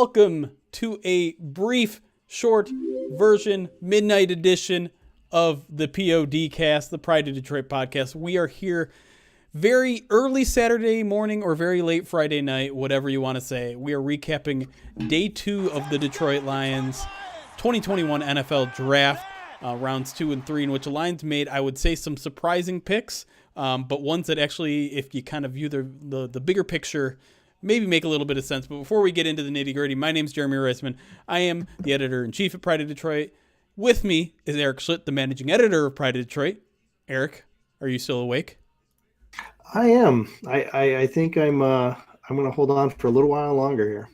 welcome to a brief, short version, midnight edition of the POD cast, the Pride of Detroit podcast. We are here very early Saturday morning or very late Friday night, whatever you want to say. We are recapping day 2 of the Detroit Lions 2021 NFL Draft, rounds 2 and 3, in which the Lions made, I would say, some surprising picks, but ones that actually, if you kind of view the bigger picture, maybe make a little bit of sense. But before we get into the nitty-gritty, my name's Jeremy Reisman. I am the editor-in-chief at Pride of Detroit. With me is Eric Schlitt, the managing editor of Pride of Detroit. Eric, are you still awake? I am. I think I'm going to hold on for a little while longer here.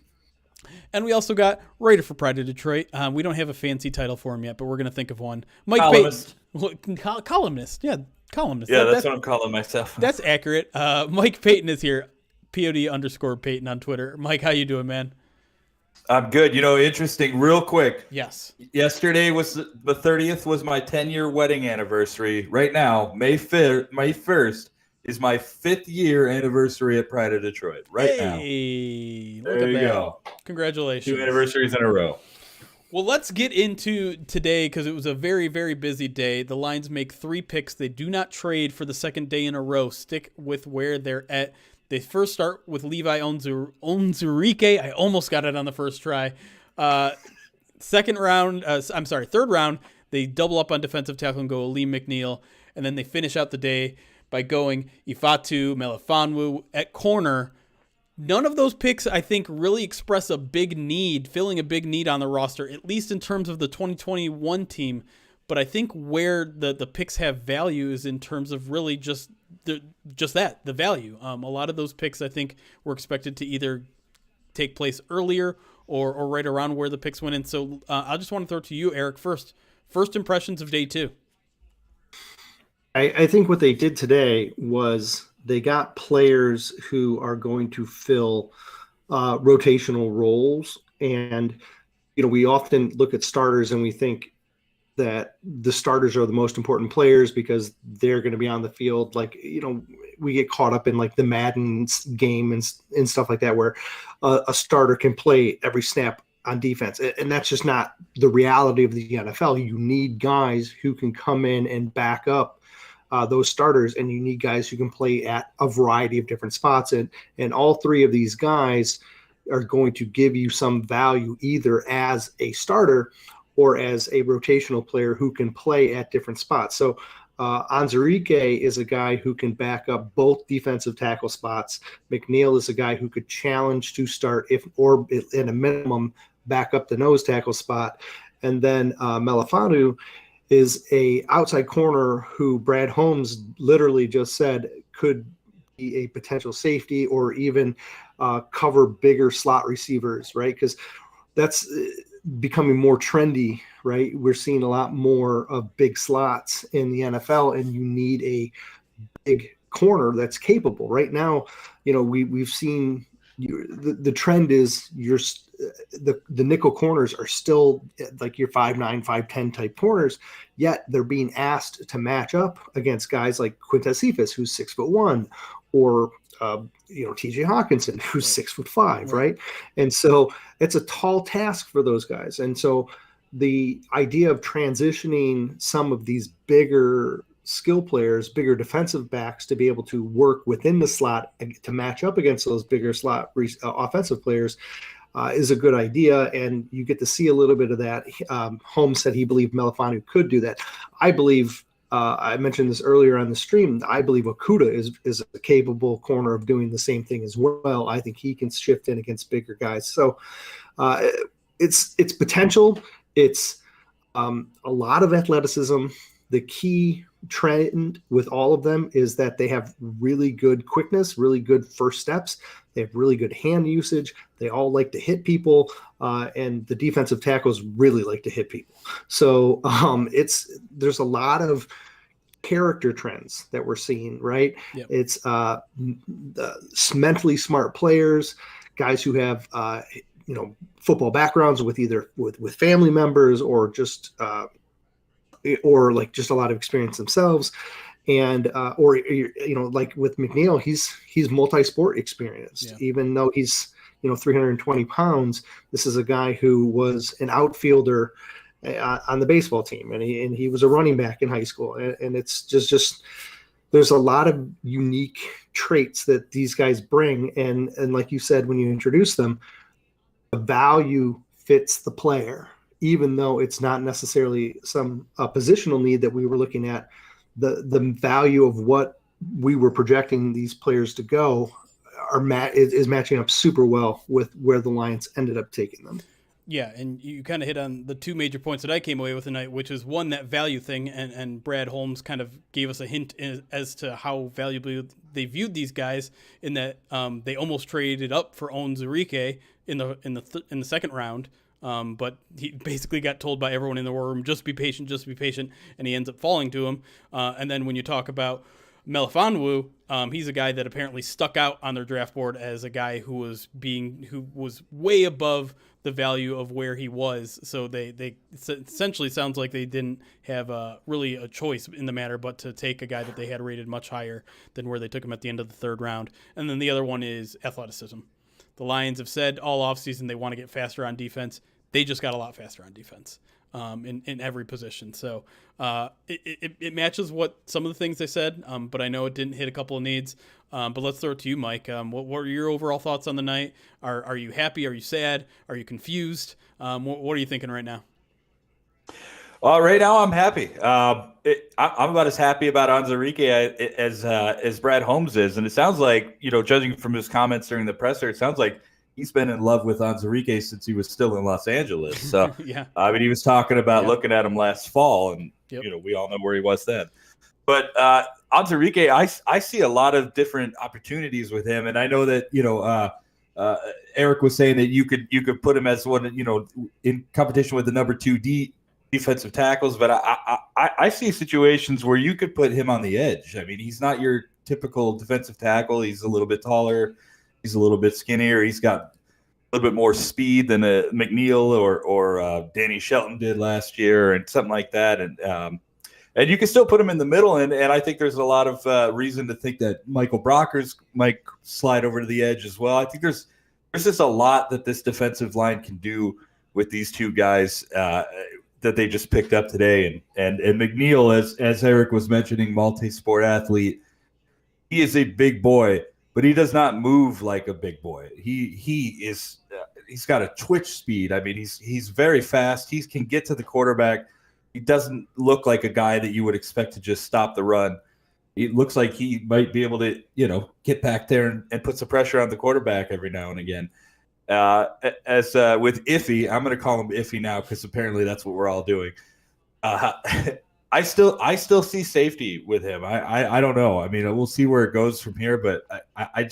And we also got writer for Pride of Detroit. We don't have a fancy title for him yet, but we're going to think of one. Mike Columnist. Payton. Columnist. Yeah, columnist. Yeah, that's what I'm calling myself. That's accurate. Mike Payton is here. POD_Payton on Twitter. Mike, how you doing, man? I'm good. You know, interesting, real quick. Yes. Yesterday was the 30th was my 10-year wedding anniversary. Right now, May 1st is my 5th year anniversary at Pride of Detroit. Now. Hey, there you go. Congratulations. 2 anniversaries in a row. Well, let's get into today because it was a very, very busy day. The Lions make 3 picks. They do not trade for the second day in a row. Stick with where they're at. They first start with Levi Onwuzurike. I almost got it on the first try. Third round, they double up on defensive tackle and go Aleem McNeil. And then they finish out the day by going Ifedi Melifonwu at corner. None of those picks, I think, really express filling a big need on the roster, at least in terms of the 2021 team. But I think where the picks have value is in terms of really just the value. A lot of those picks, I think, were expected to either take place earlier or right around where the picks went in. So I just want to throw it to you, Eric, first impressions of day 2. I think what they did today was they got players who are going to fill rotational roles. And, you know, we often look at starters and we think that the starters are the most important players because they're going to be on the field. Like, you know, we get caught up in like the Madden game and stuff like that, where a starter can play every snap on defense. And that's just not the reality of the NFL. You need guys who can come in and back up those starters, and you need guys who can play at a variety of different spots. And all 3 of these guys are going to give you some value either as a starter or as a rotational player who can play at different spots. So Onwuzurike is a guy who can back up both defensive tackle spots. McNeil is a guy who could challenge to start or at a minimum back up the nose tackle spot. And then Melifonwu is a outside corner who Brad Holmes literally just said could be a potential safety or even cover bigger slot receivers, right? Because that's becoming more trendy, right? We're seeing a lot more of big slots in the NFL, and you need a big corner that's capable. Right now, you know, we've seen the trend is the nickel corners are still like your 5'9", 5'10" type corners, yet they're being asked to match up against guys like Quintez Cephas, who's 6'1", or TJ Hawkinson, who's 6'5", right? And so it's a tall task for those guys. And so the idea of transitioning some of these bigger skill players, bigger defensive backs, to be able to work within the slot to match up against those bigger slot offensive players is a good idea. And you get to see a little bit of that. Holmes said he believed Melifonwu could do that. I believe, I mentioned this earlier on the stream, I believe Okudah is a capable corner of doing the same thing as well. I think he can shift in against bigger guys. So it's potential. It's a lot of athleticism. The key trend with all of them is that they have really good quickness, really good first steps. They have really good hand usage. They all like to hit people, and the defensive tackles really like to hit people. So there's a lot of character trends that we're seeing, right? Yep. It's mentally smart players, guys who have football backgrounds with either with family members or just just a lot of experience themselves. And like with McNeil, he's multi-sport experienced, even though he's 320 pounds. This is a guy who was an outfielder on the baseball team, and he was a running back in high school. And it's just there's a lot of unique traits that these guys bring. And like you said, when you introduce them, the value fits the player, even though it's not necessarily some positional need that we were looking at. The value of what we were projecting these players to go is matching up super well with where the Lions ended up taking them. Yeah, and you kind of hit on the two major points that I came away with tonight, which is one, that value thing, and Brad Holmes kind of gave us a hint as to how valuably they viewed these guys, in that they almost traded up for Onwuzurike in the second round, but he basically got told by everyone in the war room, just be patient, and he ends up falling to him. And then when you talk about Melifonwu, he's a guy that apparently stuck out on their draft board as a guy who was way above the value of where he was. So they essentially, sounds like they didn't have really a choice in the matter but to take a guy that they had rated much higher than where they took him at the end of the third round. And then the other one is athleticism. The Lions have said all offseason they want to get faster on defense. They just got a lot faster on defense in every position. So it matches what some of the things they said, but I know it didn't hit a couple of needs. But let's throw it to you, Mike. What are your overall thoughts on the night? Are you happy? Are you sad? Are you confused? What are you thinking right now? Right now I'm happy. I'm about as happy about Onwuzurike as Brad Holmes is, and it sounds like, judging from his comments during the presser, it sounds like he's been in love with Onwuzurike since he was still in Los Angeles. So yeah, he was talking about looking at him last fall, and yep. We all know where he was then. But Onwuzurike, I see a lot of different opportunities with him, and I know that Eric was saying that you could put him as one, in competition with the number 2 defensive tackles, but I see situations where you could put him on the edge. I mean, he's not your typical defensive tackle. He's a little bit taller. He's a little bit skinnier. He's got a little bit more speed than McNeil or Danny Shelton did last year, and something like that. And you can still put him in the middle, and I think there's a lot of reason to think that Michael Brockers might slide over to the edge as well. I think there's just a lot that this defensive line can do with these two guys that they just picked up today. And McNeil, as Eric was mentioning, multi-sport athlete, he is a big boy, but he does not move like a big boy. He's got a twitch speed. I mean, he's very fast. He can get to the quarterback. He doesn't look like a guy that you would expect to just stop the run. It looks like he might be able to, get back there and put some pressure on the quarterback every now and again. As with Ify, I'm going to call him Ify now because apparently that's what we're all doing. I still see safety with him. I don't know. I mean, we'll see where it goes from here, but I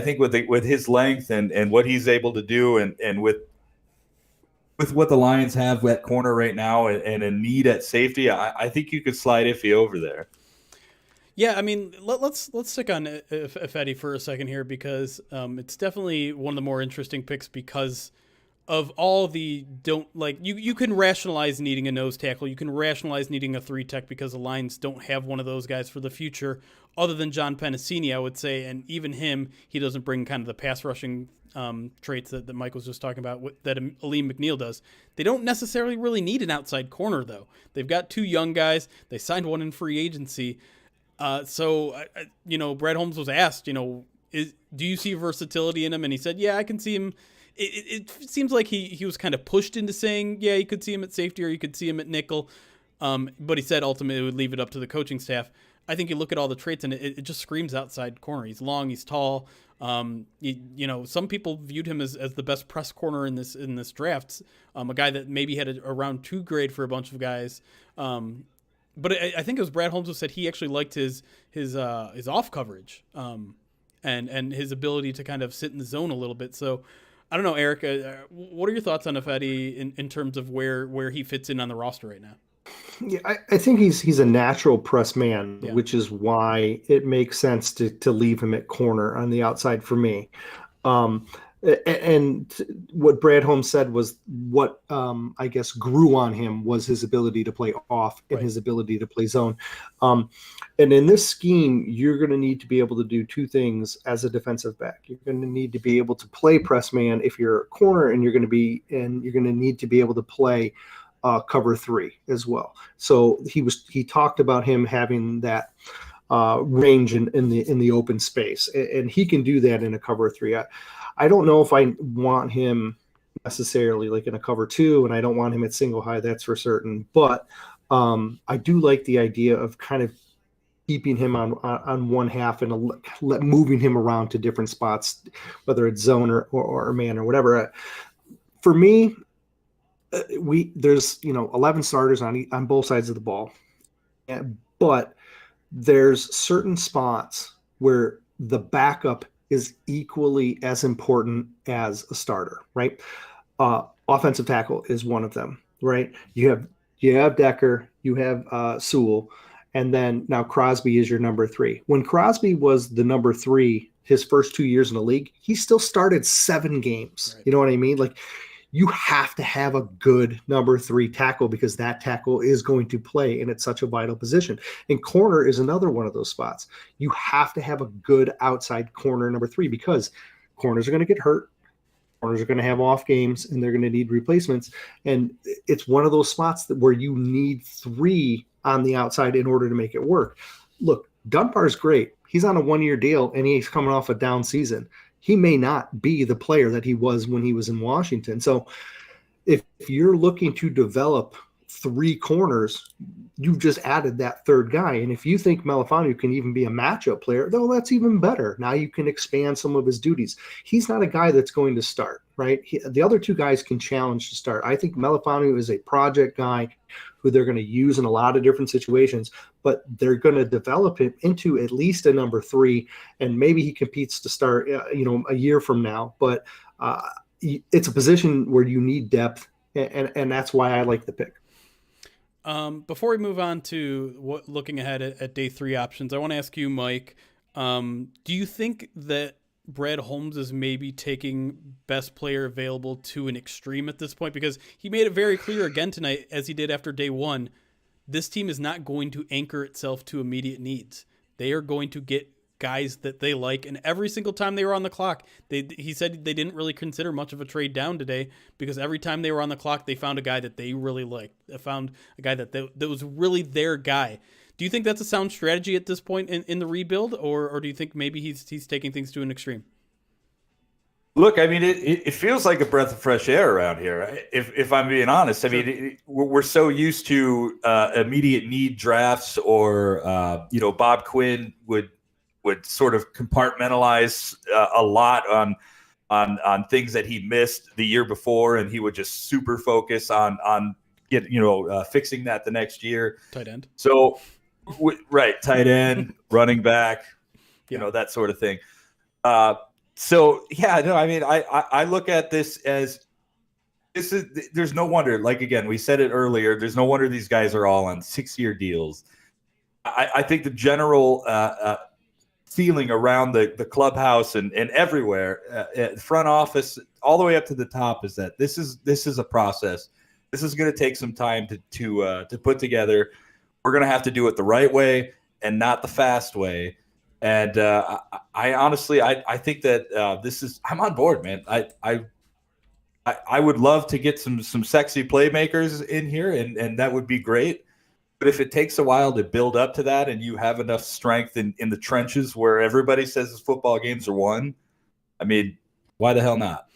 think with his length and what he's able to do, and with what the Lions have at corner right now and a need at safety, I think you could slide Ify over there. Yeah, I mean, let's stick on Ifedi for a second here, because it's definitely one of the more interesting picks because of all the you can rationalize needing a nose tackle. You can rationalize needing a 3-tech because the Lions don't have one of those guys for the future other than John Pennicini, I would say. And even him, he doesn't bring kind of the pass rushing traits that Mike was just talking about that Aleem McNeil does. They don't necessarily really need an outside corner, though. They've got 2 young guys. They signed one in free agency. So Brad Holmes was asked, do you see versatility in him? And he said, yeah, I can see him. It seems like he was kind of pushed into saying, yeah, you could see him at safety or you could see him at nickel. But he said ultimately it would leave it up to the coaching staff. I think you look at all the traits and it just screams outside corner. He's long, he's tall. Some people viewed him as the best press corner in this draft. A guy that maybe had a round 2 grade for a bunch of guys. But I think it was Brad Holmes who said he actually liked his off coverage and his ability to kind of sit in the zone a little bit. So I don't know, Eric, what are your thoughts on Ifedi in terms of where he fits in on the roster right now? Yeah, I think he's a natural press man, Yeah. which is why it makes sense to leave him at corner on the outside for me. And what Brad Holmes said was what I guess grew on him was his ability to play off and his ability to play zone. And in this scheme, you're going to need to be able to do two things as a defensive back. You're going to need to be able to play press man if you're a corner, and you're going to need to be able to play cover three as well. So he talked about him having that range in the open space, and he can do that in a cover three. I don't know if I want him necessarily like in a cover two, and I don't want him at single high, that's for certain. But I do like the idea of kind of keeping him on one half and moving him around to different spots, whether it's zone or man or whatever. For me, there's 11 starters on both sides of the ball, but there's certain spots where the backup is equally as important as a starter, right? Offensive tackle is one of them, right? You have Decker, you have Sewell, and then now Crosby is your number three. When Crosby was the number three his first 2 years in the league, he still started 7 games. Right. You know what I mean? Like, you have to have a good number three tackle because that tackle is going to play, and it's such a vital position. And corner is another one of those spots. You have to have a good outside corner number three because corners are going to get hurt. Corners are going to have off games, and they're going to need replacements. And it's one of those spots where you need 3 on the outside in order to make it work. Look, Dunbar's great. He's on a 1-year deal, and he's coming off a down season. He may not be the player that he was when he was in Washington. So if you're looking to develop 3 corners, you've just added that third guy. And if you think Melifonwu can even be a matchup player, though, that's even better. Now you can expand some of his duties. He's not a guy that's going to start, right? The other 2 guys can challenge to start. I think Melifonwu is a project guy who they're going to use in a lot of different situations, but they're going to develop him into at least a number 3, and maybe he competes to start, a year from now. But it's a position where you need depth, and that's why I like the pick. Before we move on to looking ahead at day 3 options, I want to ask you, Mike, do you think that Brad Holmes is maybe taking best player available to an extreme at this point? Because he made it very clear again tonight, as he did after day 1, this team is not going to anchor itself to immediate needs. They are going to get guys that they like, and every single time they were on the clock, he said they didn't really consider much of a trade down today because every time they were on the clock, they found a guy that they really liked. They found a guy that was really their guy. Do you think that's a sound strategy at this point in the rebuild, or do you think maybe he's taking things to an extreme? Look, I mean, it feels like a breath of fresh air around here. If I'm being honest, I mean, we're so used to immediate need drafts, or Bob Quinn would sort of compartmentalize a lot on things that he missed the year before, and he would just super focus on fixing that the next year. Tight end. So, right, tight end, running back, that sort of thing. So yeah, no, I mean, I look at this as there's no wonder. Like, again, we said it earlier. There's no wonder these guys are all on 6-year deals. I think the general feeling around the clubhouse and everywhere, at front office, all the way up to the top, is that this is a process. This is going to take some time to put together. We're going to have to do it the right way and not the fast way. And I honestly, I think that this is. I'm on board, man. I would love to get some sexy playmakers in here, and that would be great. But if it takes a while to build up to that, and you have enough strength in the trenches where everybody says his football games are won, I mean, why the hell not?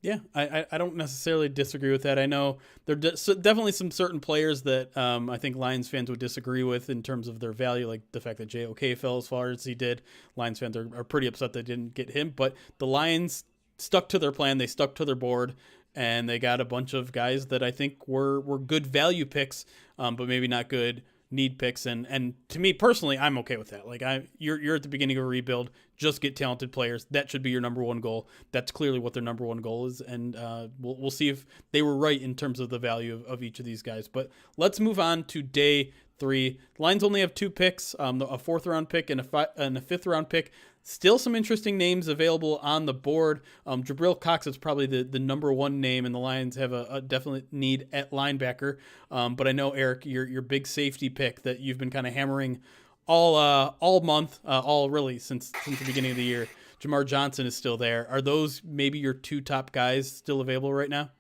Yeah, I don't necessarily disagree with that. I know there are definitely some certain players that I think Lions fans would disagree with in terms of their value, like the fact that JOK fell as far as he did. Lions fans are pretty upset they didn't get him, but the Lions stuck to their plan. They stuck to their board, and they got a bunch of guys that I think were good value picks, but maybe not good need picks. And to me personally, I'm okay with that. Like, you're at the beginning of a rebuild. Just get talented players. That should be your number one goal. That's clearly what their number one goal is. And we'll see if they were right in terms of the value of each of these guys. But let's move on to day 3. The Lions only have 2 picks, a 4th-round pick and a 5th-round pick. Still some interesting names available on the board. Jabril Cox is probably the number one name, and the Lions have a definite need at linebacker. But I know, Eric, your big safety pick that you've been kind of hammering all month, really since the beginning of the year. Jamar Johnson is still there. Are those maybe your 2 top guys still available right now?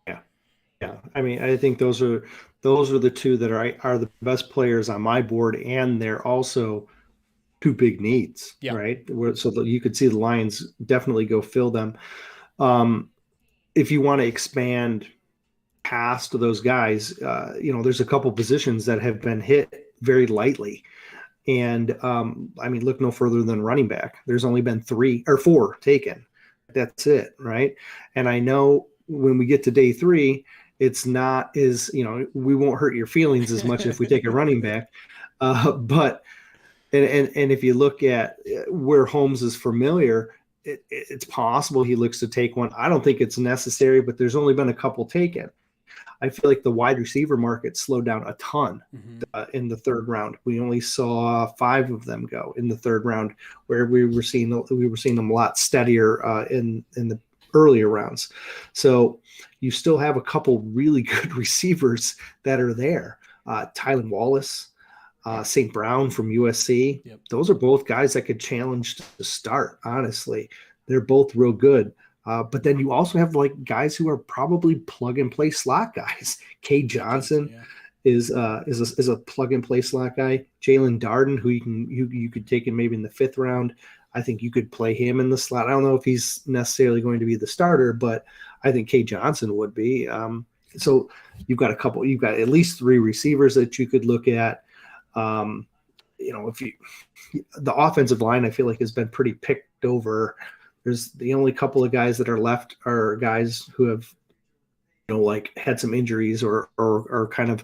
Yeah. I mean, I think those are the 2 that are the best players on my board, and they're also 2 big needs, right? So that you could see the Lions definitely go fill them. If you want to expand past those guys, there's a couple positions that have been hit very lightly. And I mean, look no further than running back. There's only been 3 or 4 taken. That's it, right? And I know when we get to day 3, it's not as, we won't hurt your feelings as much if we take a running back. But if you look at where Holmes is familiar, it's possible he looks to take one. I don't think it's necessary, but there's only been a couple taken. I feel like the wide receiver market slowed down a ton in the 3rd round. We only saw 5 of them go in the 3rd round, where we were seeing them a lot steadier in the earlier rounds. So you still have a couple really good receivers that are there. Tylan Wallace, St. Brown from USC. Yep. Those are both guys that could challenge to start, honestly. They're both real good. But then you also have like guys who are probably plug and play slot guys. Kay Johnson is a plug and play slot guy. Jalen Darden, who you could take in maybe in the 5th round. I think you could play him in the slot. I don't know if he's necessarily going to be the starter, but I think Kay Johnson would be. So you've got at least 3 receivers that you could look at. The offensive line, I feel like, has been pretty picked over. There's the only couple of guys that are left are guys who have, had some injuries or kind of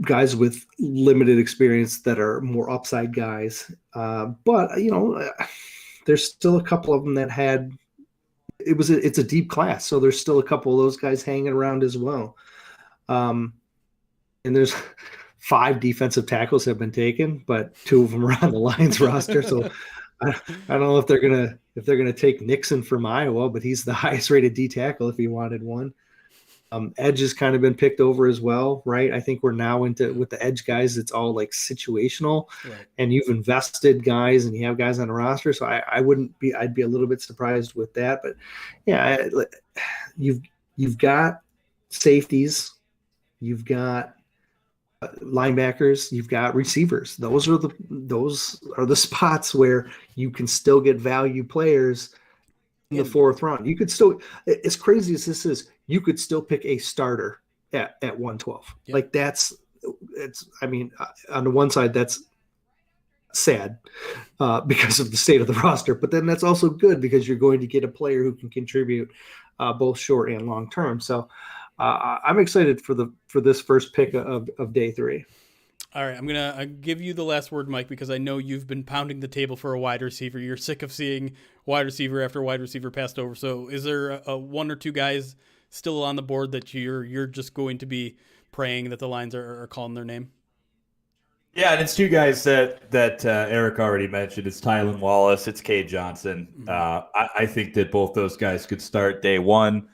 guys with limited experience that are more upside guys. But there's still a couple of them that had. It's a deep class, so there's still a couple of those guys hanging around as well. And there's 5 defensive tackles have been taken, but 2 of them are on the Lions roster. So I don't know if they're gonna take Nixon from Iowa, but he's the highest rated D tackle if he wanted one. Edge has kind of been picked over as well, right? I think we're now with the edge guys, it's all like situational, right. And you've invested guys and you have guys on the roster. So I'd be a little bit surprised with that, but yeah, you've got safeties, you've got linebackers, you've got receivers. Those are the spots where you can still get value players in the 4th round. You could still, as crazy as this is, you could still pick a starter at 112. Yep. Like on the one side, that's sad because of the state of the roster, but then that's also good because you're going to get a player who can contribute both short and long term. So I'm excited for this first pick of day 3. All right, I'm going to give you the last word, Mike, because I know you've been pounding the table for a wide receiver. You're sick of seeing wide receiver after wide receiver passed over. So is there a 1 or 2 guys still on the board that you're just going to be praying that the Lions are calling their name? Yeah, and it's 2 guys that Eric already mentioned. It's Tylan Wallace. It's Kay Johnson. Mm-hmm. I think that both those guys could start day 1.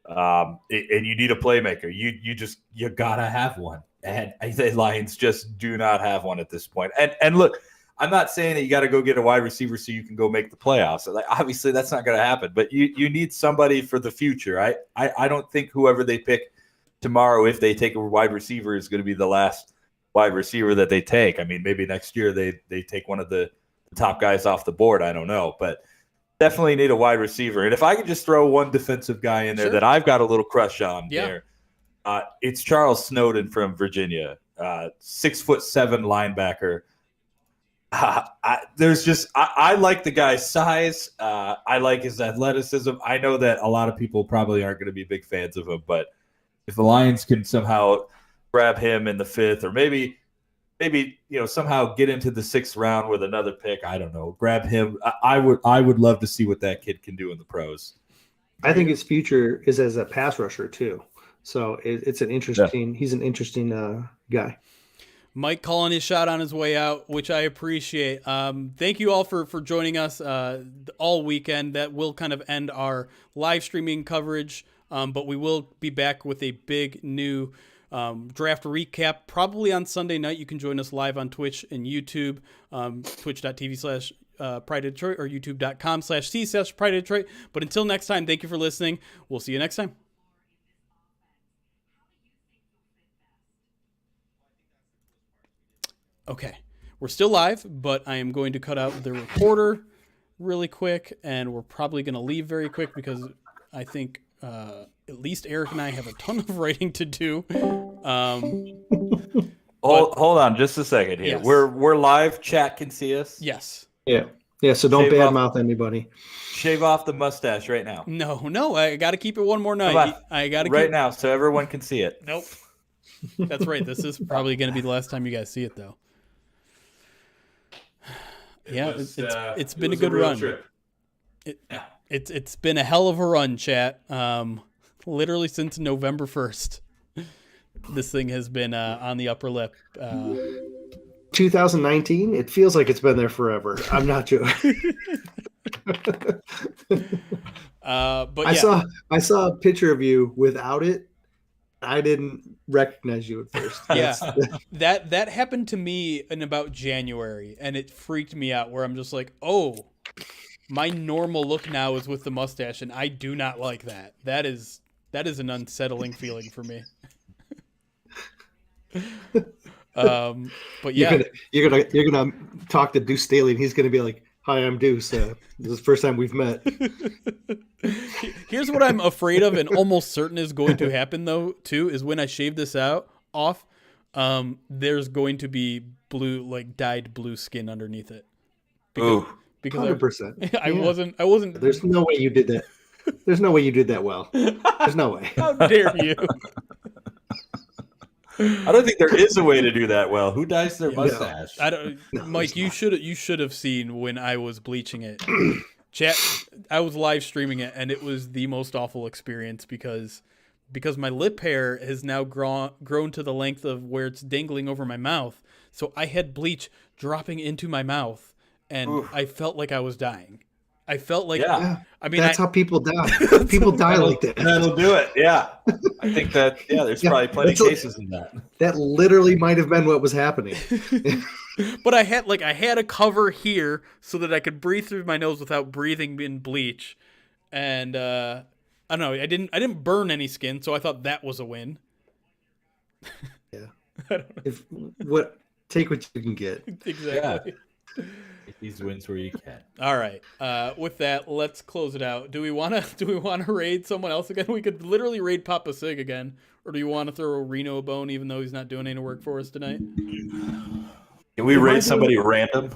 And you need a playmaker. You gotta have one. And I say Lions just do not have one at this point. And look, I'm not saying that you got to go get a wide receiver so you can go make the playoffs. Like, obviously, that's not going to happen. But you need somebody for the future. I don't think whoever they pick tomorrow, if they take a wide receiver, is going to be the last wide receiver that they take. I mean, maybe next year they take one of the top guys off the board. I don't know. But definitely need a wide receiver. And if I could just throw one defensive guy in there that I've got a little crush on there, it's Charles Snowden from Virginia, 6'7" linebacker. I like the guy's size. I like his athleticism. I know that a lot of people probably aren't going to be big fans of him, but if the Lions can somehow grab him in the 5th, or maybe somehow get into the 6th round with another pick, I don't know, grab him. I would love to see what that kid can do in the pros. I think his future is as a pass rusher too. So it's an interesting. He's an interesting guy. Mike calling his shot on his way out, which I appreciate. Thank you all for joining us all weekend. That will kind of end our live streaming coverage, but we will be back with a big new draft recap probably on Sunday night. You can join us live on Twitch and YouTube, twitch.tv/Pride of Detroit or youtube.com/c/Pride of Detroit. But until next time, thank you for listening. We'll see you next time. Okay, we're still live, but I am going to cut out the recorder really quick, and we're probably going to leave very quick because I think at least Eric and I have a ton of writing to do. Hold on just a second here. Yes. We're live. Chat can see us. Yes. Yeah. So don't badmouth anybody. Shave off the mustache right now. No, I got to keep it one more night. I got to right now so everyone can see it. Nope. That's right. This is probably going to be the last time you guys see it, though. It's been a good run. Trip. It's been a hell of a run, chat. Literally since November 1st, this thing has been on the upper lip. 2019. It feels like it's been there forever. I'm not joking. But I saw a picture of you without it. I didn't recognize you at first. Yeah, that happened to me in about January, and it freaked me out. Where I'm just like, oh, my normal look now is with the mustache, and I do not like that. That is an unsettling feeling for me. But yeah, you're gonna talk to Deuce Staley, and he's gonna be like, "Hi, I'm Deuce. This is the first time we've met." Here's what I'm afraid of, and almost certain is going to happen though too, is when I shave this off, there's going to be blue, like dyed blue skin underneath it. Because 100%. I wasn't. There's no way you did that. There's no way you did that well. There's no way. How dare you? I don't think there is a way to do that well. Who dyes their mustache? I don't. No, Mike, you should have seen when I was bleaching it. Chat, I was live streaming it, and it was the most awful experience because my lip hair has now grown to the length of where it's dangling over my mouth. So I had bleach dropping into my mouth, and I felt like I was dying. I felt like, I mean, that's how people die. People die like that. That'll do it. Yeah. I think that, there's probably plenty of cases in that. That literally might have been what was happening. But I had a cover here so that I could breathe through my nose without breathing in bleach. And, I don't know. I didn't burn any skin, so I thought that was a win. Yeah. Take what you can get. Exactly. Yeah. These wins where you can. All right. With that, let's close it out. Do we want to raid someone else again? We could literally raid Papa Sig again, or do you want to throw Reno a bone, even though he's not doing any work for us tonight? Can we raid somebody random?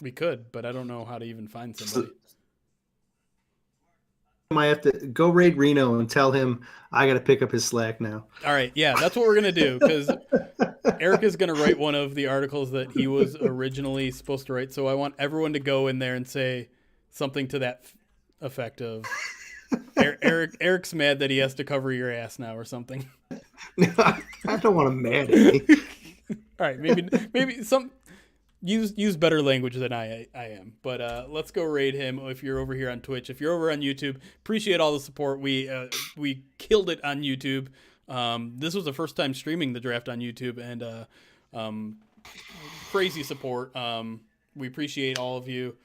We could, but I don't know how to even find somebody. I might have to go raid Reno and tell him I got to pick up his slack now. All right. Yeah, that's what we're going to do, because Eric is going to write one of the articles that he was originally supposed to write. So I want everyone to go in there and say something to that effect of Eric's mad that he has to cover your ass now or something. I don't want him mad at me. All right. Maybe some use better language than I am. But let's go raid him if you're over here on Twitch. If you're over on YouTube, appreciate all the support. We killed it on YouTube. This was the first time streaming the draft on YouTube, and crazy support. We appreciate all of you.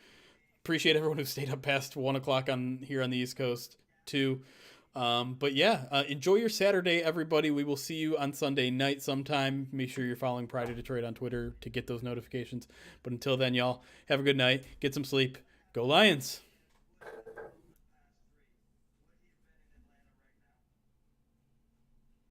Appreciate everyone who stayed up past 1 o'clock here on the East Coast too. But yeah, enjoy your Saturday, everybody. We will see you on Sunday night sometime. Make sure you're following Pride of Detroit on Twitter to get those notifications. But until then, y'all, have a good night. Get some sleep. Go Lions.